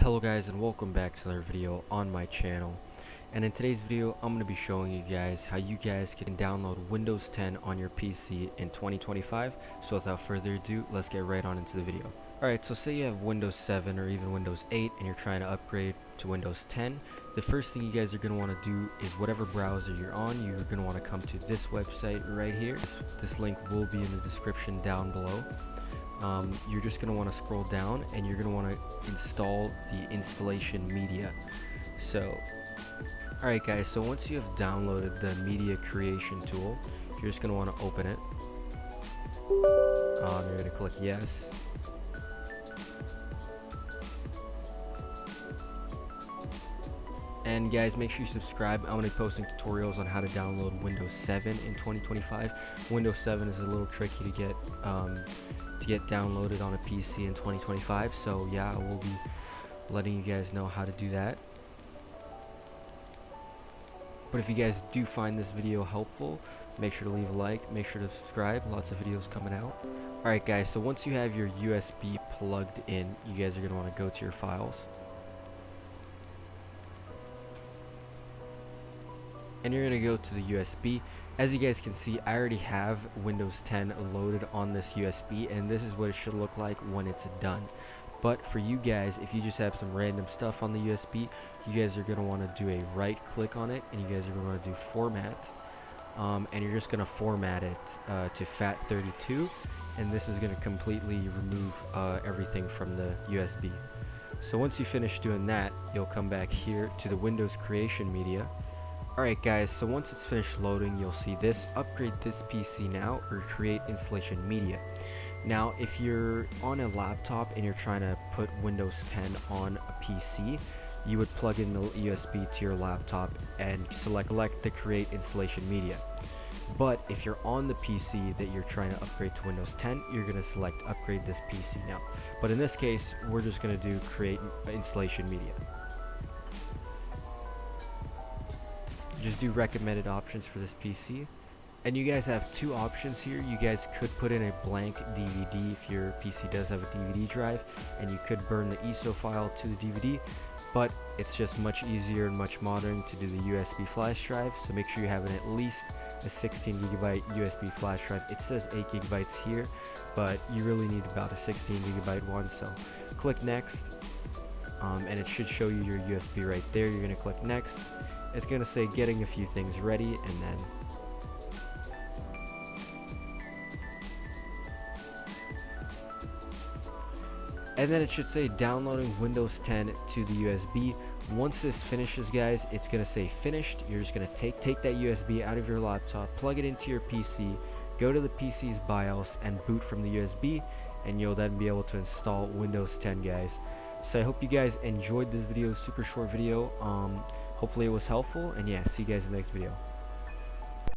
Hello guys, and welcome back to another video on my channel. And in today's video I'm going to be showing you guys how you guys can download Windows 10 on your PC in 2025. So without further ado, let's get right on into the video. Alright, so say you have Windows 7 or even Windows 8 and you're trying to upgrade to Windows 10. The first thing you guys are going to want to do is whatever browser you're on, you're going to want to come to this website right here. This link will be in the description down below. You're just going to want to scroll down and you're going to want to install the installation media. So alright guys, so once you have downloaded the media creation tool, you're just going to want to open it. You're going to click yes. And guys, make sure you subscribe. I'm going to be posting tutorials on how to download Windows 7 in 2025. Windows 7 is a little tricky to get downloaded on a PC in 2025, so yeah, I will be letting you guys know how to do that. But if you guys do find this video helpful, make sure to leave a like, make sure to subscribe, lots of videos coming out. Alright guys, so once you have your USB plugged in, you guys are going to want to go to your files. And you're going to go to the USB. As you guys can see, I already have Windows 10 loaded on this USB, and this is what it should look like when it's done. But for you guys, if you just have some random stuff on the USB, you guys are going to want to do a right click on it, and you guys are going to want to do format, and you're just going to format it to FAT32, and this is going to completely remove everything from the USB. So once you finish doing that, you'll come back here to the Windows creation media. Alright guys, so once it's finished loading, you'll see this: upgrade this PC now or create installation media. Now if you're on a laptop and you're trying to put Windows 10 on a PC, you would plug in the USB to your laptop and select the create installation media. But if you're on the PC that you're trying to upgrade to Windows 10, you're going to select upgrade this PC now. But in this case, we're just going to do create installation media. Just do recommended options for this PC, and you guys have two options here. You guys could put in a blank DVD if your PC does have a DVD drive, and you could burn the ISO file to the DVD, but it's just much easier and much modern to do the USB flash drive. So make sure you have at least a 16GB USB flash drive. It says 8GB here, but you really need about a 16GB one. So click next, and it should show you your USB right there. You're going to click next. It's going to say getting a few things ready, and then it should say downloading Windows 10 to the USB. Once this finishes guys, it's going to say finished. You're just going to take that USB out of your laptop, plug it into your PC, go to the PC's BIOS and boot from the USB, and you'll then be able to install Windows 10 guys. So I hope you guys enjoyed this video, super short video. Hopefully it was helpful, and yeah, see you guys in the next video.